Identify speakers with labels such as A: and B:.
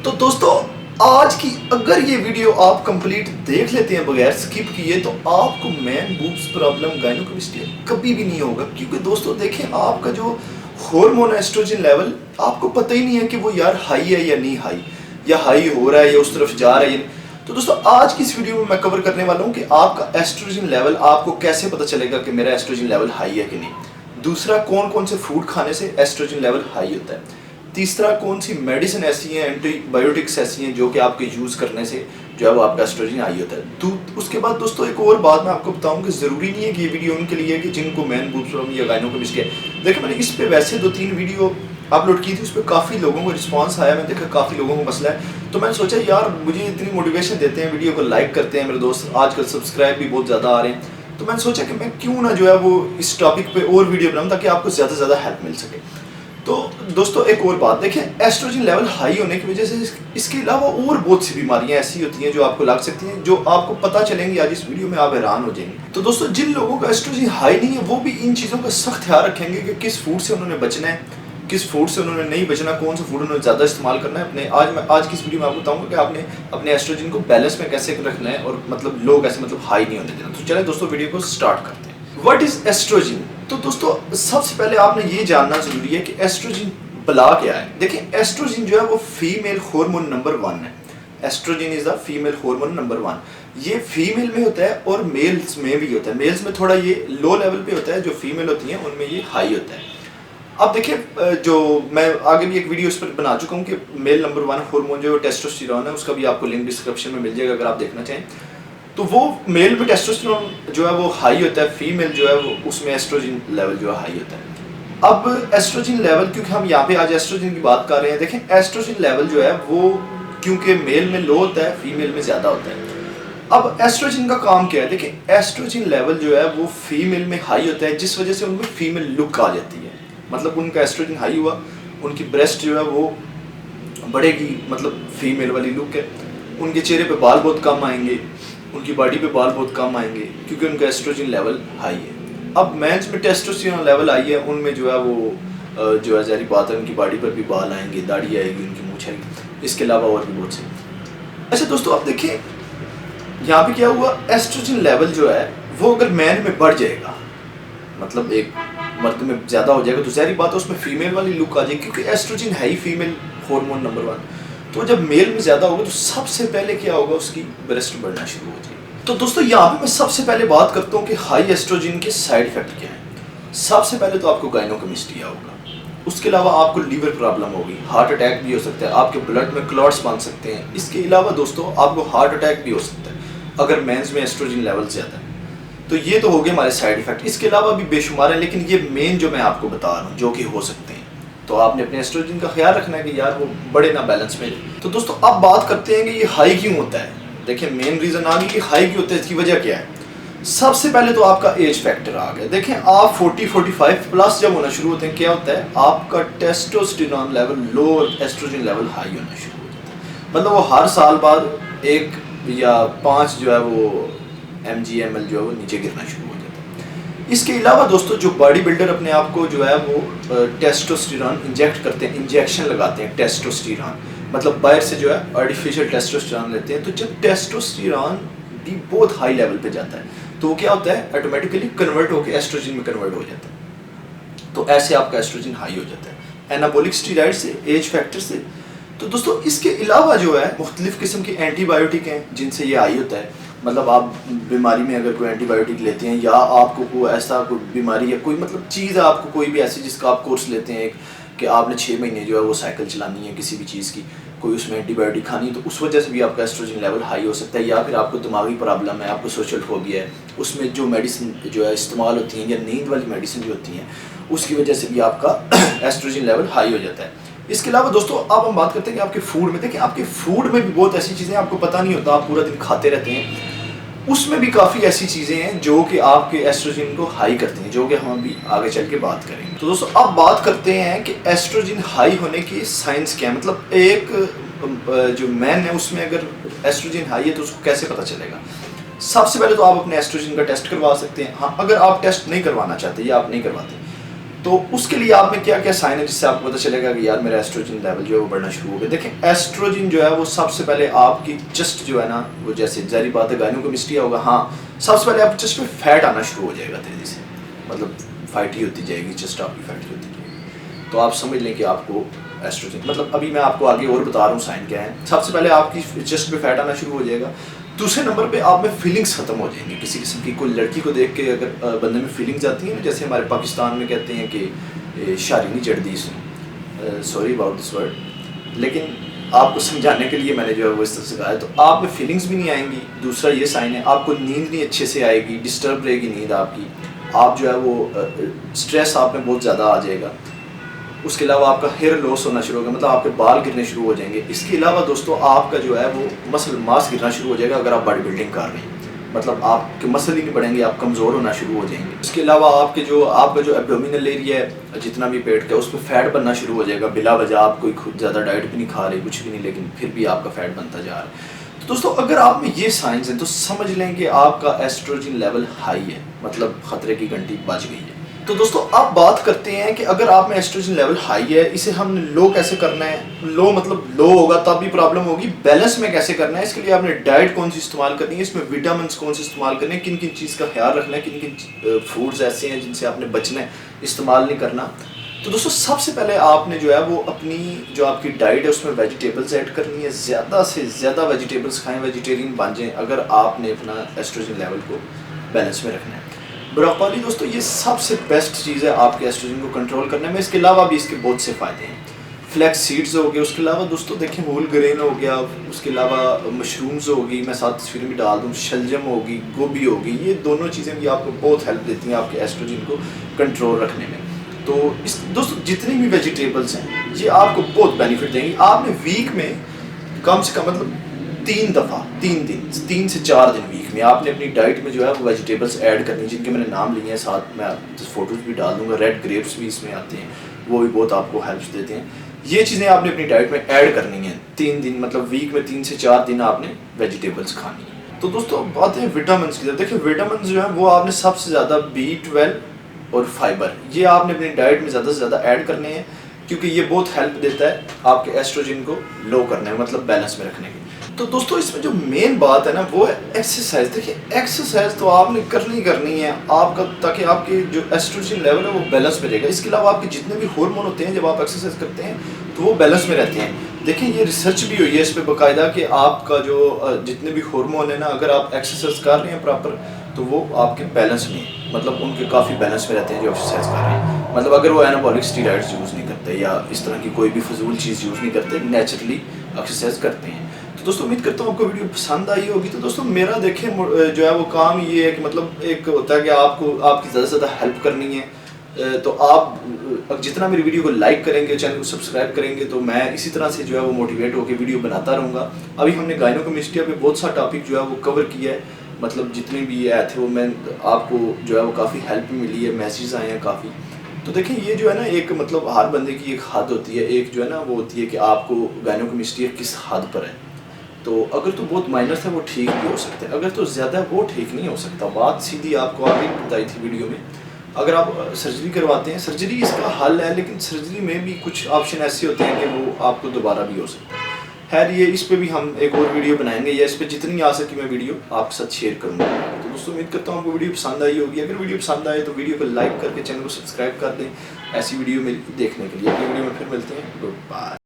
A: तो दोस्तों आज की अगर ये वीडियो आप कंप्लीट देख लेते हैं बगैर स्किप किए तो आपको मैन बूब्स प्रॉब्लम गायनोकोमेस्टिया कभी भी नहीं होगा। क्योंकि दोस्तों देखें, आपका जो हार्मोन एस्ट्रोजन लेवल आपको पता ही नहीं है कि वो यार हाई है या नहीं हाई, या हाई हो रहा है या उस तरफ जा रहा है या नहीं। तो दोस्तों आज की इस वीडियो में मैं कवर करने वाला हूँ कि आपका एस्ट्रोजन लेवल आपको कैसे पता चलेगा कि मेरा एस्ट्रोजन लेवल हाई है कि नहीं। दूसरा, कौन कौन से फूड खाने से एस्ट्रोजन लेवल हाई होता है। तीसरा, कौन सी मेडिसिन ऐसी हैं, एंटीबायोटिक्स ऐसी हैं जो कि आपके यूज़ करने से जो है वो आपका एस्ट्रोजन हाई होता है। तो उसके बाद दोस्तों एक और बात मैं आपको बताऊं कि ज़रूरी नहीं है कि ये वीडियो उनके लिए है कि जिनको मैन बूब्स प्रॉब्लम या गायनोकोमेस्टिया है। देखिए, मैंने इस पे वैसे 2-3 वीडियो अपलोड की थी, उस पर काफ़ी लोगों को रिस्पांस आया। मैंने देखा काफ़ी लोगों को मसला है, तो मैंने सोचा यार मुझे इतनी मोटिवेशन देते हैं, वीडियो को लाइक करते हैं मेरे दोस्त, आजकल सब्सक्राइब भी बहुत ज़्यादा आ रहे हैं, तो मैंने सोचा कि मैं क्यों ना जो है वो इस टॉपिक पे और वीडियो बनाऊँ ताकि आपको ज़्यादा से ज़्यादा हेल्प मिल सके। तो दोस्तों एक और बात देखें, एस्ट्रोजन लेवल हाई होने की वजह से इसके अलावा और बहुत सी बीमारियां ऐसी होती हैं जो आपको लग सकती हैं, जो आपको पता चलेंगी आज इस वीडियो में, आप हैरान हो जाएंगे। तो दोस्तों जिन लोगों का एस्ट्रोजन हाई नहीं है वो भी इन चीज़ों का सख्त ख्याल रखेंगे कि किस फूड से उन्होंने बचना है, किस फूड से उन्होंने नहीं बचना, कौन सा फूड उन्होंने ज़्यादा इस्तेमाल करना है अपने। आज की इस वीडियो में आपको बताऊंगा कि आपने अपने एस्ट्रोजन को बैलेंस में कैसे रखना है और मतलब लो कैसे, मतलब हाई नहीं होने देना। तो चलिए दोस्तों वीडियो को स्टार्ट करते हैं। What is oestrogen? तो दोस्तों सबसे पहले आपने ये जानना जरूरी है कि एस्ट्रोजन बला क्या है। देखिए, एस्ट्रोजन जो है वो फीमेल हार्मोन नंबर 1 है। Oestrogen is the female hormone number 1। ये फीमेल में होता है और मेल्स में भी होता है। मेल्स में थोड़ा ये लो लेवल पे होता है, जो फीमेल होती हैं उनमें ये हाई होता है। अब देखिए, जो मैं आगे भी एक वीडियो इस पर बना चुका हूँ कि मेल नंबर 1 हार्मोन जो टेस्टोस्टेरोन है, उसका भी आपको लिंक डिस्क्रिप्शन में मिल जाएगा अगर आप देखना चाहें। तो वो मेल में टेस्टोस्टेरोन जो है वो हाई होता है, फीमेल जो है वो उसमें एस्ट्रोजन लेवल जो है हाई होता है। अब एस्ट्रोजन लेवल, क्योंकि हम यहाँ पे आज एस्ट्रोजन की बात कर रहे हैं, देखें एस्ट्रोजन लेवल जो है वो क्योंकि मेल में लो होता है, फीमेल में ज़्यादा होता है। अब एस्ट्रोजन का काम क्या है? देखिए, एस्ट्रोजन लेवल जो है वो फीमेल में हाई होता है, जिस वजह से उनमें फीमेल लुक आ जाती है। मतलब उनका एस्ट्रोजन हाई हुआ, उनकी ब्रेस्ट जो है वो बढ़ेगी, मतलब फीमेल वाली लुक है। उनके चेहरे पे बाल बहुत कम आएंगे, उनकी बॉडी पे बाल बहुत कम आएंगे, क्योंकि उनका एस्ट्रोजन लेवल हाई है। अब मेंस में टेस्टोस्टेरोन लेवल आई है, उनमें जो है वो जो है ज़ाहिर बात है उनकी बॉडी पर भी बाल आएंगे, दाढ़ी आएगी, उनकी मूंछ आएगी, इसके अलावा और भी बहुत से। अच्छा दोस्तों, अब देखिए यहाँ पे क्या हुआ, एस्ट्रोजन लेवल जो है वो अगर मैन में बढ़ जाएगा, मतलब एक मर्द में ज़्यादा हो जाएगा, तो ज़ाहिर बात है उसमें फीमेल वाली लुक आ जाएगी, क्योंकि एस्ट्रोजन है ही फीमेल हार्मोन नंबर 1। तो जब मेल में ज़्यादा होगा तो सबसे पहले क्या होगा, उसकी ब्रेस्ट बढ़ना शुरू हो जाएगी। तो दोस्तों यहाँ पे मैं सबसे पहले बात करता हूँ कि हाई एस्ट्रोजन के साइड इफेक्ट क्या है। सबसे पहले तो आपको गायनोकोमेस्टिया होगा, उसके अलावा आपको लीवर प्रॉब्लम होगी, हार्ट अटैक भी हो सकता है, आपके ब्लड में क्लॉट्स बन सकते हैं। इसके अलावा दोस्तों आपको हार्ट अटैक भी हो सकता है अगर मेंस में एस्ट्रोजन लेवल ज़्यादा है। तो ये तो हो गए हमारे साइड इफेक्ट। इसके अलावा भी बेशुमार है, लेकिन ये मेन जो मैं आपको बता रहा हूँ जो कि हो सकते हैं। तो आपने अपने एस्ट्रोजन का ख्याल रखना है कि यार वो बड़े ना बैलेंस में। तो दोस्तों अब बात करते हैं कि ये हाई क्यों होता है। देखिए, मेन रीज़न आ गई कि हाई क्यों होता है, इसकी वजह क्या है। सबसे पहले तो आपका एज फैक्टर आ गया। देखें, आप 40-45 प्लस जब होना शुरू होते हैं, क्या होता है, आपका टेस्टोस्टेरोन लेवल लो और एस्ट्रोजन लेवल हाई होना शुरू हो जाता है। मतलब वो हर साल बाद 1 या 5 जो है वो mg/ml जो है वो नीचे गिरना शुरू हो जाता है। इसके अलावा दोस्तों जो बॉडी बिल्डर अपने आप को जो है वो टेस्टोस्टेरोन इंजेक्ट करते हैं, इंजेक्शन लगाते हैं टेस्टोस्टेरोन, मतलब बाहर से जो है आर्टिफिशियल टेस्टोस्टेरोन लेते हैं। तो जब टेस्टोस्टेरोन भी बहुत हाई लेवल पे जाता है तो वो क्या होता है, ऑटोमेटिकली कन्वर्ट होकर एस्ट्रोजन में कन्वर्ट हो जाता है। तो ऐसे आपका एस्ट्रोजन हाई हो जाता है एनाबॉलिक स्टेरॉइड से, एज फैक्टर से। तो दोस्तों इसके अलावा जो है मुख्तलिफ किस्म के एंटीबायोटिक हैं जिनसे ये हाई होता है। मतलब आप बीमारी में अगर कोई एंटीबायोटिक लेते हैं, या आपको कोई ऐसा कोई बीमारी है, कोई मतलब चीज़ है आपको कोई भी ऐसी जिसका आप कोर्स लेते हैं कि आपने 6 महीने जो है वो साइकिल चलानी है किसी भी चीज़ की, कोई उसमें एंटीबायोटिक खानी है, तो उस वजह से भी आपका एस्ट्रोजन लेवल हाई हो सकता है। या फिर आपको दिमागी प्रॉब्लम है, आपको सोशल फोबिया है, उसमें जो मेडिसिन जो है इस्तेमाल होती हैं, या नींद वाली मेडिसिन जो होती हैं, उसकी वजह से भी आपका एस्ट्रोजन लेवल हाई हो जाता है। इसके अलावा दोस्तों अब हम बात करते हैं कि आपके फूड में। देखिए, आपके फूड में भी बहुत ऐसी चीज़ें आपको पता नहीं होता, आप पूरा दिन खाते रहते हैं, उसमें भी काफ़ी ऐसी चीज़ें हैं जो कि आपके एस्ट्रोजन को हाई करती हैं, जो कि हम अभी आगे चल के बात करेंगे। तो दोस्तों अब बात करते हैं कि एस्ट्रोजन हाई होने की साइंस क्या है। मतलब एक जो मैन है उसमें अगर एस्ट्रोजन हाई है तो उसको कैसे पता चलेगा। सबसे पहले तो आप अपने एस्ट्रोजन का टेस्ट करवा सकते हैं। हाँ, अगर आप टेस्ट नहीं करवाना चाहते या आप नहीं करवाते तो उसके लिए आप में क्या क्या साइन है जिससे आपको पता चलेगा कि यार मेरा एस्ट्रोजन लेवल जो है वो बढ़ना शुरू हो गया। देखें एस्ट्रोजन जो है वो सबसे पहले आपकी चेस्ट जो है ना, वो जैसे जारी बात है गायनोकेमिस्ट्री होगा, हाँ सबसे पहले आप चेस्ट पे फैट आना शुरू हो जाएगा तेजी से, मतलब फैटी होती जाएगी चेस्ट आपकी, फैटी होती जाएगी। तो आप समझ लें कि आपको एस्ट्रोजन, मतलब अभी मैं आपको आगे और बता रहा हूँ साइन क्या है। सबसे पहले आपकी चेस्ट पे फैट आना शुरू हो जाएगा। दूसरे नंबर पे आप में फीलिंग्स खत्म हो जाएंगी किसी किस्म की। कोई लड़की को देख के अगर बंदे में फीलिंग्स आती हैं ना, जैसे हमारे पाकिस्तान में कहते हैं कि शारी नहीं चढ़ दी इसमें, सॉरी अबाउट दिस वर्ड, लेकिन आपको समझाने के लिए मैंने जो है वो इस तरह से कहा है। तो आप में फीलिंग्स भी नहीं आएंगी। दूसरा ये साइन है, आपको नींद नहीं अच्छे से आएगी, डिस्टर्ब रहेगी नींद आपकी, आप जो है वो स्ट्रेस आप में बहुत ज़्यादा आ जाएगा। उसके अलावा आपका हेयर लॉस होना शुरू होगा, मतलब आपके बाल गिरने शुरू हो जाएंगे। इसके अलावा दोस्तों आपका जो है वो मसल मास गिरना शुरू हो जाएगा अगर आप बॉडी बिल्डिंग कर रहे हैं, मतलब आपके मसल ही नहीं बढ़ेंगे, आप कमज़ोर होना शुरू हो जाएंगे। इसके अलावा आपका जो एब्डोमिनल एरिया है, जितना भी पेट का, उसमें फैट बनना शुरू हो जाएगा बिला वजह। आप कोई खुद ज़्यादा डाइट भी नहीं खा रहे, कुछ भी नहीं, लेकिन फिर भी आपका फैट बनता जा रहा है। तो दोस्तों अगर आप में ये साइंस हैं तो समझ लें कि आपका एस्ट्रोजन लेवल हाई है, मतलब खतरे की घंटी बज गई है। तो दोस्तों अब बात करते हैं कि अगर आप में एस्ट्रोजन लेवल हाई है, इसे हमने लो कैसे करना है। लो मतलब लो होगा तब भी प्रॉब्लम होगी। बैलेंस में कैसे करना है, इसके लिए आपने डाइट कौन सी इस्तेमाल करनी है, इसमें विटामिन कौन से इस्तेमाल करने हैं, किन किन चीज़ का ख्याल रखना है, किन किन फूड्स ऐसे हैं जिनसे आपने बचना है, इस्तेमाल नहीं करना। तो दोस्तों सबसे पहले आपने जो है वो अपनी जो आपकी डाइट है उसमें वेजिटेबल्स ऐड करनी है। ज़्यादा से ज़्यादा वेजिटेबल्स खाएं, वेजिटेरियन बन जाएं अगर आपने अपना एस्ट्रोजन लेवल को बैलेंस में रखना है। ब्रोकोली दोस्तों ये सबसे बेस्ट चीज़ है आपके एस्ट्रोजन को कंट्रोल करने में। इसके अलावा भी इसके बहुत से फ़ायदे हैं। फ्लैक्स सीड्स हो गए, उसके अलावा दोस्तों देखें होल ग्रेन हो गया, उसके अलावा मशरूम्स होगी, मैं साथ तस्वीर में डाल दूँ, शलजम होगी, गोभी होगी, ये दोनों चीज़ें भी आपको बहुत हेल्प देती हैं आपके एस्ट्रोजन को कंट्रोल रखने में। तो इस दोस्तों जितनी भी वेजिटेबल्स हैं ये आपको बहुत बेनिफिट देंगी। आपने वीक में कम से कम मतलब 3 से 4 दिन वीक में आपने अपनी डाइट में जो है वो वेजिटेबल्स ऐड करनी, जिनके मैंने नाम लिए हैं, साथ मैं फोटोज़ भी डाल दूंगा। रेड ग्रेप्स भी इसमें आते हैं, वो भी बहुत आपको हेल्प देते हैं। ये चीज़ें आपने अपनी डाइट में ऐड करनी है 3 दिन, मतलब वीक में 3 से 4 दिन आपने वेजिटेबल्स खानी है। तो दोस्तों बात है विटामिन की तरफ। देखिए विटामिन जो है वो आपने सबसे ज़्यादा B12 और फाइबर, ये आपने अपनी डाइट में ज़्यादा से ज़्यादा ऐड करने हैं, क्योंकि ये बहुत हेल्प देता है आपके एस्ट्रोजन को लो करने में, मतलब बैलेंस में रखने की। तो दोस्तों इसमें जो मेन बात है ना वो है एक्सरसाइज। देखिए एक्सरसाइज तो आपने करनी है आपका, ताकि आपके जो एस्ट्रोजन लेवल है वो बैलेंस में रहेगा। इसके अलावा आपके जितने भी हार्मोन होते हैं जब आप एक्सरसाइज करते हैं तो वो बैलेंस में रहते हैं। देखिए ये रिसर्च भी हुई है इस पर बाकायदा कि आपका जो जितने भी हार्मोन है ना, अगर आप एक्सरसाइज कर रहे हैं प्रॉपर तो वो आपके बैलेंस में, मतलब उनके काफ़ी बैलेंस में रहते हैं जो एक्सरसाइज कर रहे हैं। मतलब अगर वो एनाबॉलिक स्टीरॉइड्स यूज़ नहीं करते या इस तरह की कोई भी फजूल चीज़ यूज़ नहीं करते, नेचुरली एक्सरसाइज करते हैं। तो दोस्तों उम्मीद करता हूँ आपको वीडियो पसंद आई होगी। तो दोस्तों मेरा देखें जो है वो काम ये है कि मतलब एक होता है कि आपको आपकी ज़्यादा से ज़्यादा हेल्प करनी है। तो आप जितना मेरी वीडियो को लाइक करेंगे, चैनल को सब्सक्राइब करेंगे, तो मैं इसी तरह से जो है वो मोटिवेट होकर वीडियो बनाता रहूँगा। अभी हमने गायनोकेमिस्ट्री पे बहुत सा टॉपिक जो है वो कवर किया है, मतलब जितने भी आए थे वो मैं आपको जो है वो काफ़ी हेल्प मिली है, मैसेज आए हैं काफ़ी। तो देखें ये जो है ना एक मतलब हर बंदे की एक हद होती है, एक जो है ना वो होती है कि आपको गायनोकेमिस्ट्री किस हद पर है। तो अगर तो बहुत माइनर है वो ठीक भी हो सकता है, अगर तो ज़्यादा है वो ठीक नहीं हो सकता। बात सीधी आपको आगे बताई थी वीडियो में। अगर आप सर्जरी करवाते हैं, सर्जरी इसका हल है, लेकिन सर्जरी में भी कुछ ऑप्शन ऐसे होते हैं कि वो आपको दोबारा भी हो सकता है। खैर ये इस पे भी हम एक और वीडियो बनाएंगे, या इस पे जितनी आ सकी मैं वीडियो आपके साथ शेयर करूँगा। तो दोस्तों उम्मीद करता हूँ आपको वीडियो पसंद आई होगी। अगर वीडियो पसंद आए तो वीडियो को लाइक करके चैनल को सब्सक्राइब कर दें ऐसी वीडियो मेरी देखने के लिए। अगली वीडियो में फिर मिलते हैं। Good bye.